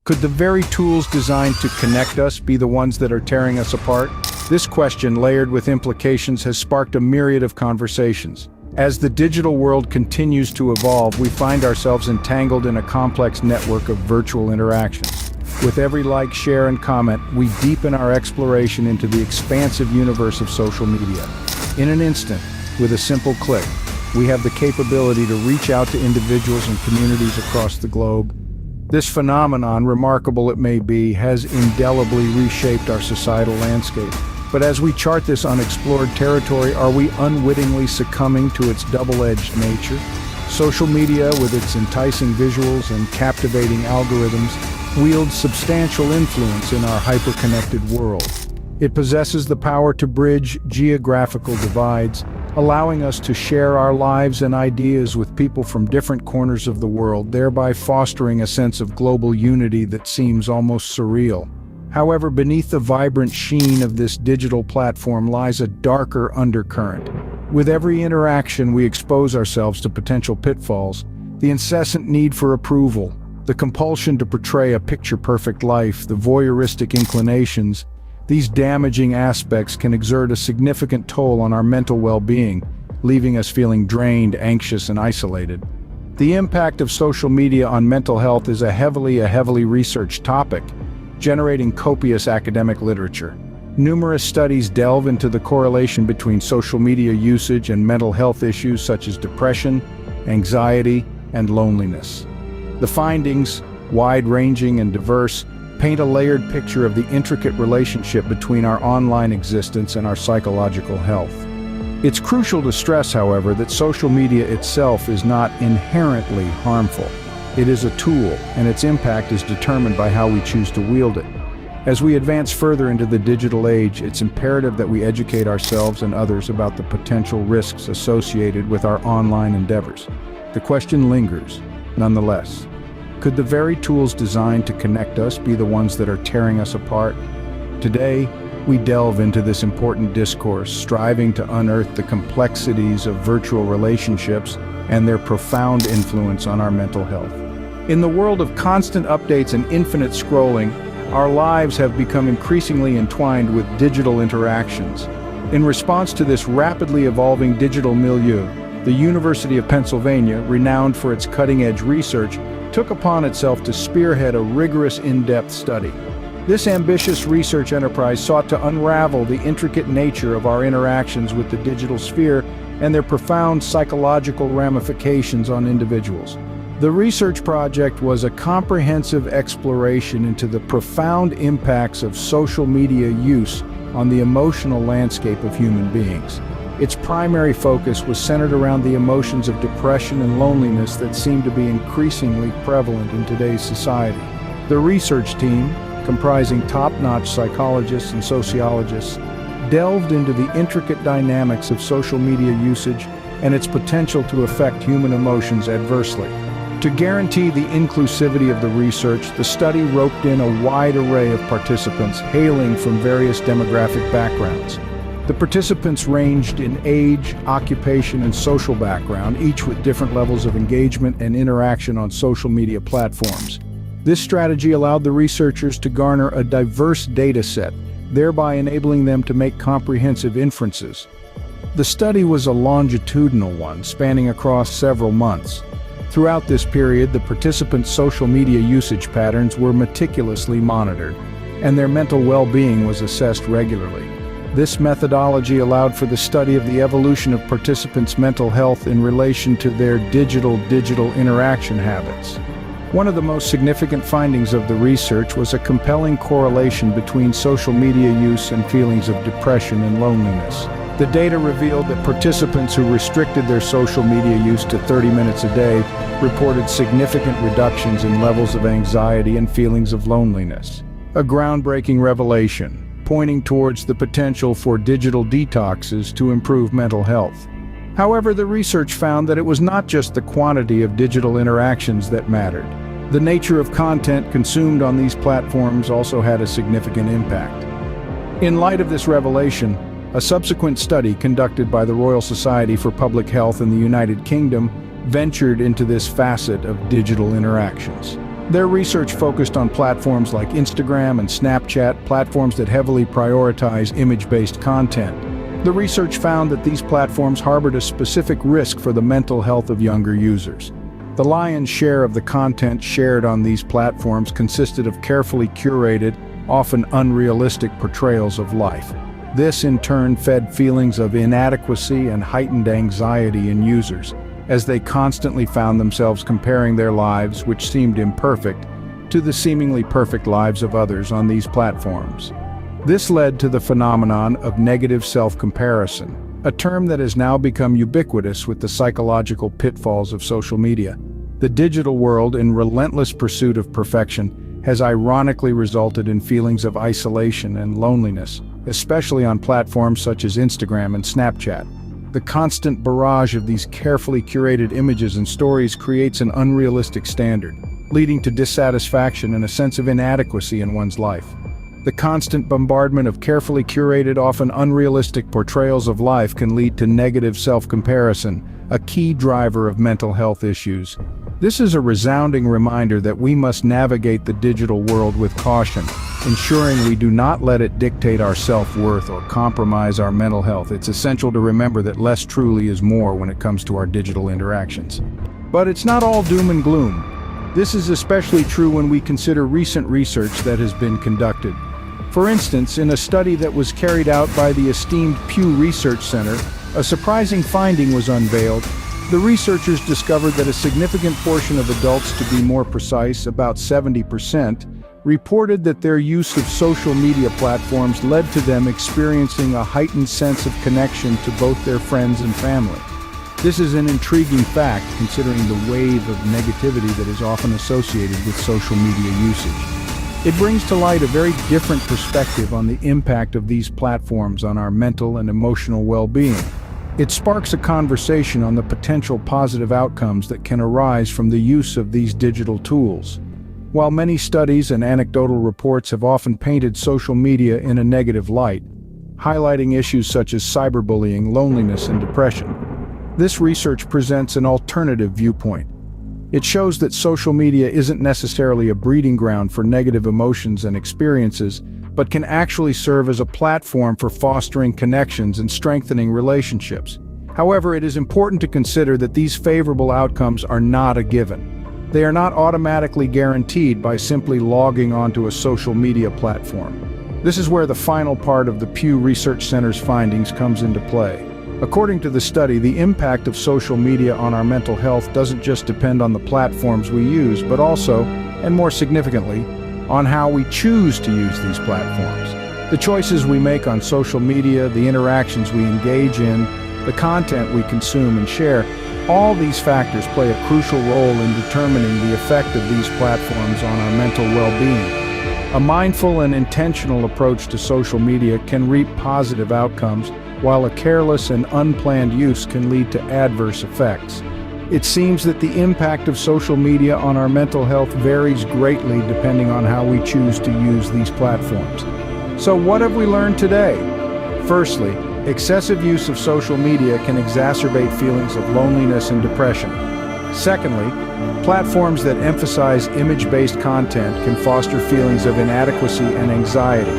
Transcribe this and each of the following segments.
Could the very tools designed to connect us be the ones that are tearing us apart? This question, layered with implications, has sparked a myriad of conversations. As the digital world continues to evolve, we find ourselves entangled in a complex network of virtual interactions. With every like, share, and comment, we deepen our exploration into the expansive universe of social media. In an instant, with a simple click, we have the capability to reach out to individuals and communities across the globe. This phenomenon, remarkable it may be, has indelibly reshaped our societal landscape. But as we chart this unexplored territory, are we unwittingly succumbing to its double-edged nature? Social media, with its enticing visuals and captivating algorithms, wields substantial influence in our hyper-connected world. It possesses the power to bridge geographical divides, allowing us to share our lives and ideas with people from different corners of the world, thereby fostering a sense of global unity that seems almost surreal. However, beneath the vibrant sheen of this digital platform lies a darker undercurrent. With every interaction, we expose ourselves to potential pitfalls: the incessant need for approval, the compulsion to portray a picture-perfect life, the voyeuristic inclinations. These damaging aspects can exert a significant toll on our mental well-being, leaving us feeling drained, anxious, and isolated. The impact of social media on mental health is a heavily researched topic, generating copious academic literature. Numerous studies delve into the correlation between social media usage and mental health issues such as depression, anxiety, and loneliness. The findings, wide-ranging and diverse, paint a layered picture of the intricate relationship between our online existence and our psychological health. It's crucial to stress, however, that social media itself is not inherently harmful. It is a tool, and its impact is determined by how we choose to wield it. As we advance further into the digital age, it's imperative that we educate ourselves and others about the potential risks associated with our online endeavors. The question lingers, nonetheless. Could the very tools designed to connect us be the ones that are tearing us apart? Today, we delve into this important discourse, striving to unearth the complexities of virtual relationships and their profound influence on our mental health. In the world of constant updates and infinite scrolling, our lives have become increasingly entwined with digital interactions. In response to this rapidly evolving digital milieu, the University of Pennsylvania, renowned for its cutting-edge research, took upon itself to spearhead a rigorous, in-depth study. This ambitious research enterprise sought to unravel the intricate nature of our interactions with the digital sphere and their profound psychological ramifications on individuals. The research project was a comprehensive exploration into the profound impacts of social media use on the emotional landscape of human beings. Its primary focus was centered around the emotions of depression and loneliness that seem to be increasingly prevalent in today's society. The research team, comprising top-notch psychologists and sociologists, delved into the intricate dynamics of social media usage and its potential to affect human emotions adversely. To guarantee the inclusivity of the research, the study roped in a wide array of participants hailing from various demographic backgrounds. The participants ranged in age, occupation, and social background, each with different levels of engagement and interaction on social media platforms. This strategy allowed the researchers to garner a diverse data set, thereby enabling them to make comprehensive inferences. The study was a longitudinal one, spanning across several months. Throughout this period, the participants' social media usage patterns were meticulously monitored, and their mental well-being was assessed regularly. This methodology allowed for the study of the evolution of participants' mental health in relation to their digital interaction habits. One of the most significant findings of the research was a compelling correlation between social media use and feelings of depression and loneliness. The data revealed that participants who restricted their social media use to 30 minutes a day reported significant reductions in levels of anxiety and feelings of loneliness. A groundbreaking revelation, pointing towards the potential for digital detoxes to improve mental health. However, the research found that it was not just the quantity of digital interactions that mattered. The nature of content consumed on these platforms also had a significant impact. In light of this revelation, a subsequent study conducted by the Royal Society for Public Health in the United Kingdom ventured into this facet of digital interactions. Their research focused on platforms like Instagram and Snapchat, platforms that heavily prioritize image-based content. The research found that these platforms harbored a specific risk for the mental health of younger users. The lion's share of the content shared on these platforms consisted of carefully curated, often unrealistic portrayals of life. This in turn fed feelings of inadequacy and heightened anxiety in users, as they constantly found themselves comparing their lives, which seemed imperfect, to the seemingly perfect lives of others on these platforms. This led to the phenomenon of negative self-comparison, a term that has now become ubiquitous with the psychological pitfalls of social media. The digital world, in relentless pursuit of perfection, has ironically resulted in feelings of isolation and loneliness, especially on platforms such as Instagram and Snapchat. The constant barrage of these carefully curated images and stories creates an unrealistic standard, leading to dissatisfaction and a sense of inadequacy in one's life. The constant bombardment of carefully curated, often unrealistic portrayals of life can lead to negative self-comparison, a key driver of mental health issues. This is a resounding reminder that we must navigate the digital world with caution, ensuring we do not let it dictate our self-worth or compromise our mental health. It's essential to remember that less truly is more when it comes to our digital interactions. But it's not all doom and gloom. This is especially true when we consider recent research that has been conducted. For instance, in a study that was carried out by the esteemed Pew Research Center, a surprising finding was unveiled. The researchers discovered that a significant portion of adults, to be more precise, about 70%, reported that their use of social media platforms led to them experiencing a heightened sense of connection to both their friends and family. This is an intriguing fact, considering the wave of negativity that is often associated with social media usage. It brings to light a very different perspective on the impact of these platforms on our mental and emotional well-being. It sparks a conversation on the potential positive outcomes that can arise from the use of these digital tools. While many studies and anecdotal reports have often painted social media in a negative light, highlighting issues such as cyberbullying, loneliness, and depression, this research presents an alternative viewpoint. It shows that social media isn't necessarily a breeding ground for negative emotions and experiences, but can actually serve as a platform for fostering connections and strengthening relationships. However, it is important to consider that these favorable outcomes are not a given. They are not automatically guaranteed by simply logging onto a social media platform. This is where the final part of the Pew Research Center's findings comes into play. According to the study, the impact of social media on our mental health doesn't just depend on the platforms we use, but also, and more significantly, on how we choose to use these platforms. The choices we make on social media, the interactions we engage in, the content we consume and share, all these factors play a crucial role in determining the effect of these platforms on our mental well-being. A mindful and intentional approach to social media can reap positive outcomes, while a careless and unplanned use can lead to adverse effects. It seems that the impact of social media on our mental health varies greatly depending on how we choose to use these platforms. So what have we learned today? Firstly, excessive use of social media can exacerbate feelings of loneliness and depression. Secondly, platforms that emphasize image-based content can foster feelings of inadequacy and anxiety.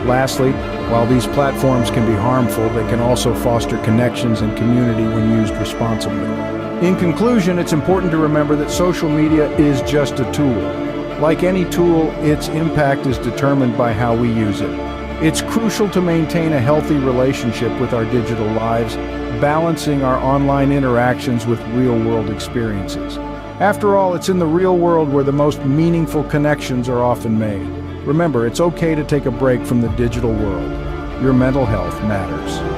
Lastly, while these platforms can be harmful, they can also foster connections and community when used responsibly. In conclusion, it's important to remember that social media is just a tool. Like any tool, its impact is determined by how we use it. It's crucial to maintain a healthy relationship with our digital lives, balancing our online interactions with real-world experiences. After all, it's in the real world where the most meaningful connections are often made. Remember, it's okay to take a break from the digital world. Your mental health matters.